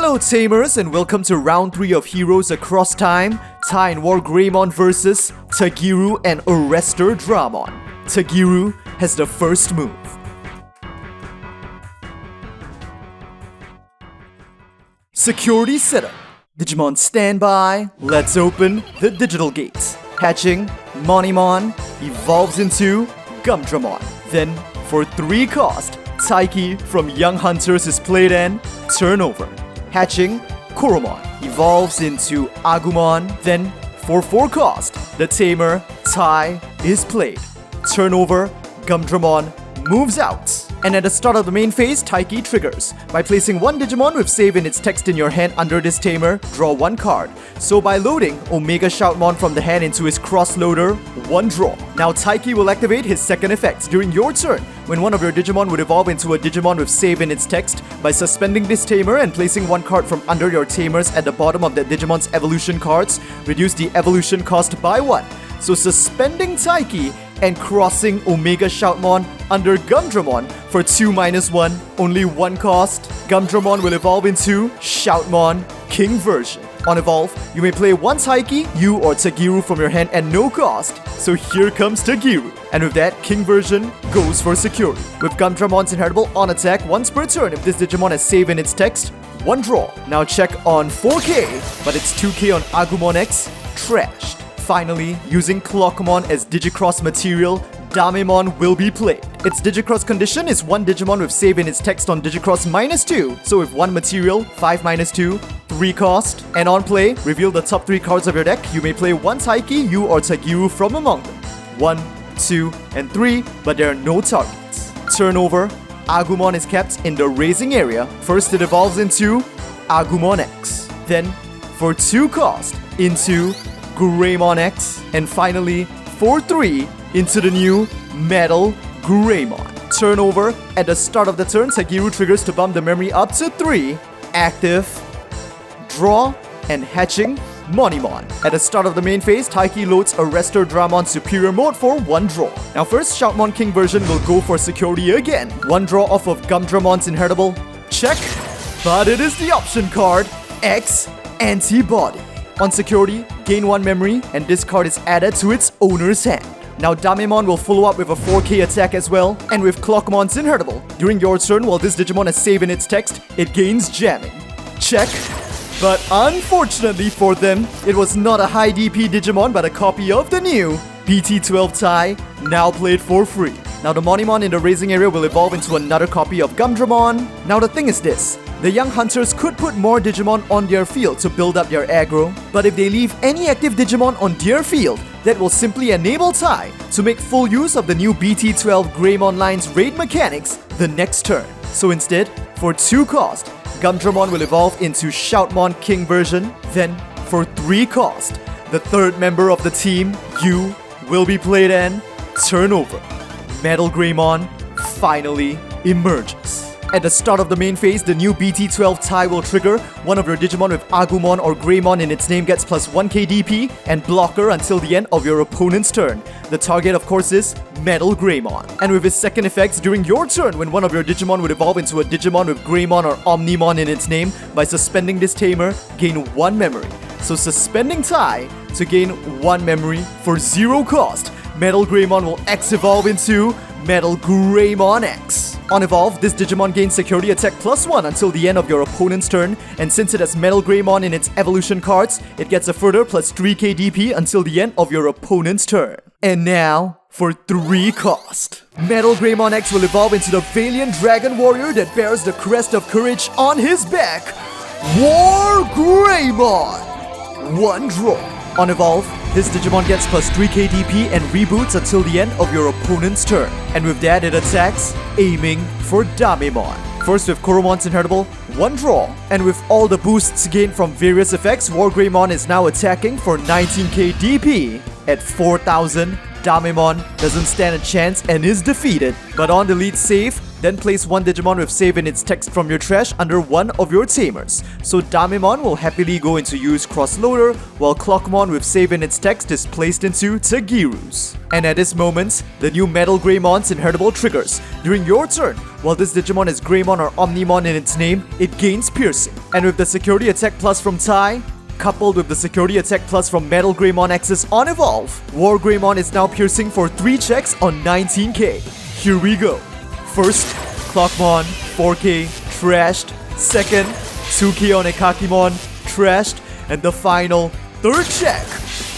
Hello Tamers and welcome to round 3 of Heroes Across Time, Tai and WarGreymon vs Tagiru and Arresterdramon. Tagiru has the first move. Security setup. Digimon standby. Let's open the digital gates. Hatching, Omnimon evolves into Gumdramon. Then, for 3 cost, Taiki from Young Hunters is played and turnover. Hatching, Koromon evolves into Agumon. Then, for 4 cost, the Tamer, Tai, is played. Turnover, Gumdramon moves out. And at the start of the main phase, Taiki triggers. By placing 1 Digimon with save in its text in your hand under this Tamer, draw 1 card. So by loading Omega Shoutmon from the hand into his cross-loader, 1 draw. Now Taiki will activate his second effect during your turn, when one of your Digimon would evolve into a Digimon with save in its text, by suspending this Tamer and placing 1 card from under your Tamers at the bottom of that Digimon's evolution cards, reduce the evolution cost by 1. So suspending Taiki and crossing Omega Shoutmon under Gumdramon for 2-1, only 1 cost. Gumdramon will evolve into Shoutmon King version. On evolve, you may play 1 Taiki, you or Tagiru from your hand at no cost. So here comes Tagiru. And with that, King version goes for security. With Gumdramon's inheritable on attack once per turn if this Digimon has save in its text, 1 draw. Now check on 4K, but it's 2K on Agumon X, trashed. Finally, using Clockmon as Digicross material, Damemon will be played. Its Digicross condition is 1 Digimon with save in its text on Digicross -2, so with 1 material, 5-2, 3 cost. And on play, reveal the top 3 cards of your deck. You may play 1 Taiki, you or Tagiru from among them. 1, 2, and 3, but there are no targets. Turnover, Agumon is kept in the raising area. First it evolves into Agumon X. Then, for 2 cost, into Greymon X, and finally, for 3, into the new Metal Greymon. Turnover, at the start of the turn, Tagiru triggers to bump the memory up to 3, active, draw, and hatching Omnimon. At the start of the main phase, Taiki loads Arresterdramon Superior Mode for 1 draw. Now first, Shoutmon King version will go for security again. 1 draw off of Gumdramon's inheritable, check, but it is the option card, X Antibody. On security, gain 1 memory, and this card is added to its owner's hand. Now Damemon will follow up with a 4K attack as well, and with Clockmon's inheritable. During your turn, while this Digimon has save in its text, it gains jamming. Check. But unfortunately for them, it was not a high DP Digimon but a copy of the new BT-12 Tai, now played for free. Now the Omnimon in the raising area will evolve into another copy of Gumdramon. Now the thing is this. The young hunters could put more Digimon on their field to build up their aggro, but if they leave any active Digimon on their field, that will simply enable Tai to make full use of the new BT-12 Greymon line's raid mechanics the next turn. So instead, for 2 cost, Gumdramon will evolve into Shoutmon King version. Then, for 3 cost, the 3rd member of the team, you, will be played and turnover. Metal Greymon finally emerges. At the start of the main phase, the new BT-12 Tai will trigger. One of your Digimon with Agumon or Greymon in its name gets plus 1 KDP and blocker until the end of your opponent's turn. The target, of course, is Metal Greymon. And with his second effect, during your turn, when one of your Digimon would evolve into a Digimon with Greymon or Omnimon in its name, by suspending this Tamer, gain 1 memory. So suspending Tai to gain 1 memory for 0 cost, Metal Greymon will X-evolve into Metal Greymon X. On evolve, this Digimon gains security attack +1 until the end of your opponent's turn, and since it has Metal Greymon in its evolution cards, it gets a further plus 3 KDP until the end of your opponent's turn. And now, for 3 cost. Metal Greymon X will evolve into the valiant dragon warrior that bears the crest of courage on his back, WarGreymon. 1 draw. On evolve, this Digimon gets plus 3 KDP and reboots until the end of your opponent's turn. And with that, it attacks, aiming for Damemon. First with Koromon's inheritable, 1 draw. And with all the boosts gained from various effects, WarGreymon is now attacking for 19 KDP. At 4,000, Damemon doesn't stand a chance and is defeated. But on the lead save, then place one Digimon with save in its text from your trash under one of your tamers. So Omnimon will happily go into use cross-loader, while Clockmon with save in its text is placed into Tagiru's. And at this moment, the new Metal Greymon's inheritable triggers. During your turn, while this Digimon is Greymon or Omnimon in its name, it gains piercing. And with the security attack plus from Tai, coupled with the security attack plus from Metal Greymon X's on Evolve, WarGreymon is now piercing for 3 checks on 19k. Here we go. First, Clockmon, 4k, trashed. Second, 2k on Ekakimon, trashed. And the final, third check,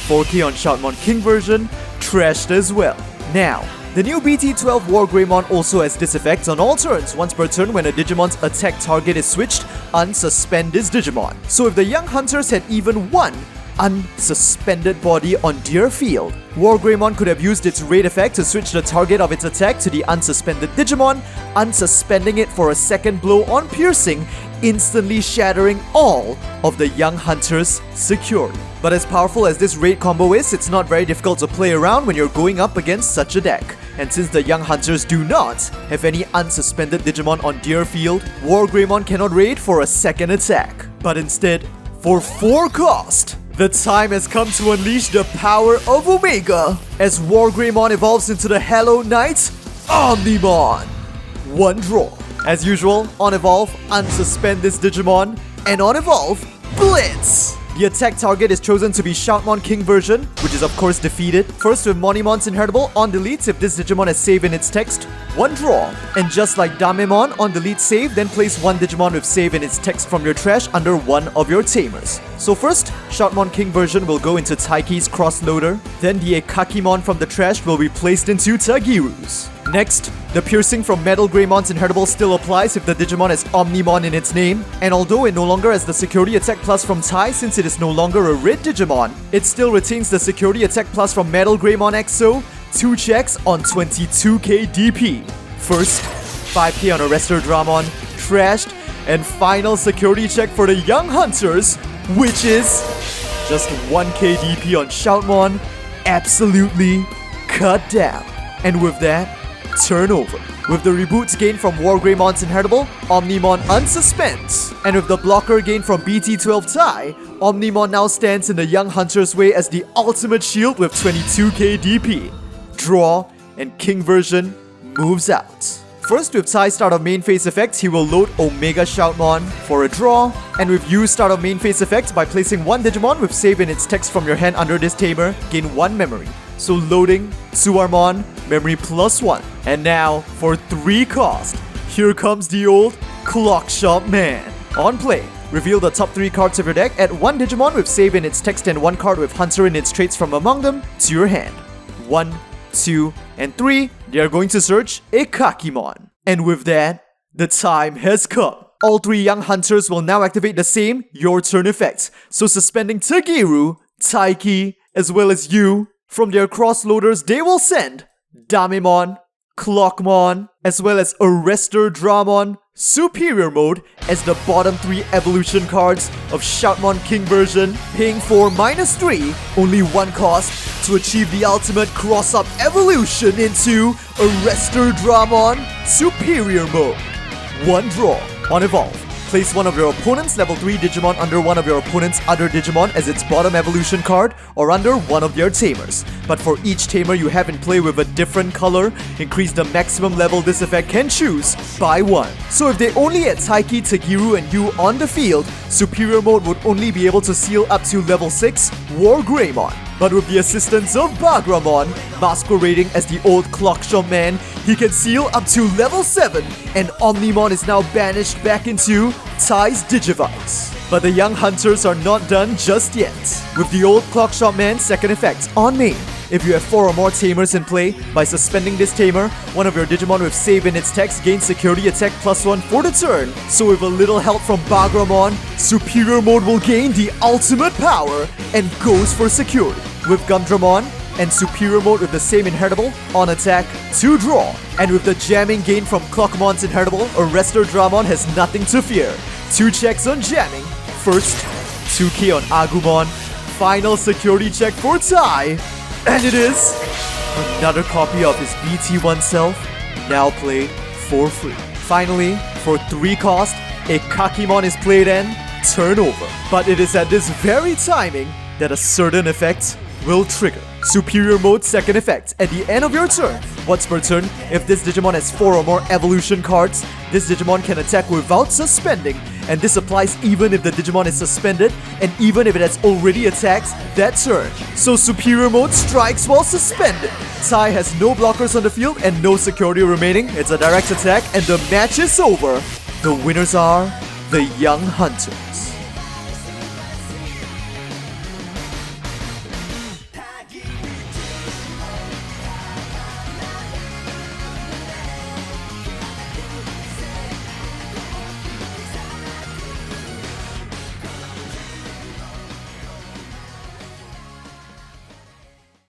4k on Shoutmon King version, trashed as well. Now, the new BT-12 WarGreymon also has this effect on all turns. Once per turn, when a Digimon's attack target is switched, unsuspend this Digimon. So if the young hunters had even one unsuspended body on their field, WarGreymon could have used its raid effect to switch the target of its attack to the unsuspended Digimon, unsuspending it for a second blow on piercing, instantly shattering all of the young hunter's security. But as powerful as this raid combo is, it's not very difficult to play around when you're going up against such a deck. And since the young hunters do not have any unsuspended Digimon on their field, WarGreymon cannot raid for a second attack. But instead, for 4 cost, the time has come to unleash the power of Omega as WarGreymon evolves into the Hello Knight Omnimon. 1 draw. As usual, on Evolve, unsuspend this Digimon, and on Evolve, Blitz! The attack target is chosen to be Shoutmon King version, which is of course defeated. First with Monimon's inheritable, on delete if this Digimon has save in its text, 1 draw. And just like Omnimon, on delete save, then place one Digimon with save in its text from your trash under one of your tamers. So first, Shoutmon King version will go into Taiki's cross-loader, then the Ekakimon from the trash will be placed into Tagiru's. Next, the piercing from Metal Greymon's inheritable still applies if the Digimon has Omnimon in its name, and although it no longer has the security attack plus from Tai since it is no longer a red Digimon, it still retains the security attack plus from Metal Greymon XO, 2 checks on 22k DP. First, 5k on Arresterdramon, trashed, and final security check for the young hunters, which is just 1k DP on Shoutmon, absolutely cut down. And with that, turn over. With the reboots gained from WarGreymon's inheritable, Omnimon unsuspends. And with the blocker gained from BT-12 Tai, Omnimon now stands in the young hunter's way as the ultimate shield with 22k DP. Draw, and King version moves out. First, with Tai start of main phase effect, he will load Omega Shoutmon for a draw. And with Yu start of main phase effect, by placing one Digimon with save in its text from your hand under this tamer, gain 1 memory. So loading, Suarmon, memory +1. And now, for 3 cost, here comes the old Clock Shop Man. On play, reveal the top 3 cards of your deck, add 1 Digimon with save in its text and 1 card with Hunter in its traits from among them to your hand. 1, 2, and 3, they are going to search Ekakimon. And with that, the time has come. All 3 young hunters will now activate the same Your Turn effect. So suspending Tagiru, Taiki, as well as Yu, from their cross-loaders, they will send Omnimon, Clockmon, as well as Arresterdramon Superior Mode as the bottom 3 evolution cards of Shoutmon King version, paying for -3, only 1 cost, to achieve the ultimate cross-up evolution into Arresterdramon Superior Mode. 1 draw. On Evolve, place one of your opponent's level 3 Digimon under one of your opponent's other Digimon as its bottom evolution card or under one of their tamers. But for each tamer you have in play with a different color, increase the maximum level this effect can choose by 1. So if they only had Taiki, Tagiru, and Yu on the field, Superior Mode would only be able to seal up to level 6 WarGreymon. But with the assistance of Bagramon, masquerading as the old Clockshop Man, he can seal up to level 7, and Omnimon is now banished back into Tai's Digivice. But the young hunters are not done just yet. With the old Clockshop Man's second effect on main, if you have 4 or more tamers in play, by suspending this tamer, one of your Digimon with save in its text gains security attack +1 for the turn. So with a little help from Bagramon, Superior Mode will gain the ultimate power and goes for security. With Gumdramon and Superior Mode with the same inheritable, on attack, 2 draw. And with the jamming gained from Clockmon's inheritable, Arresterdramon has nothing to fear. 2 checks on jamming. First, 2k on Agumon. Final security check for Tai. And it is another copy of his BT-1 self, now played for free. Finally, for 3 cost, a Kakimon is played and turn over. But it is at this very timing that a certain effect will trigger. Superior Mode second effect. At the end of your turn, once per turn, if this Digimon has 4 or more evolution cards, this Digimon can attack without suspending, and this applies even if the Digimon is suspended and even if it has already attacked that turn. So Superior Mode strikes while suspended. Tai has no blockers on the field and no security remaining. It's a direct attack and the match is over. The winners are the Young Hunter.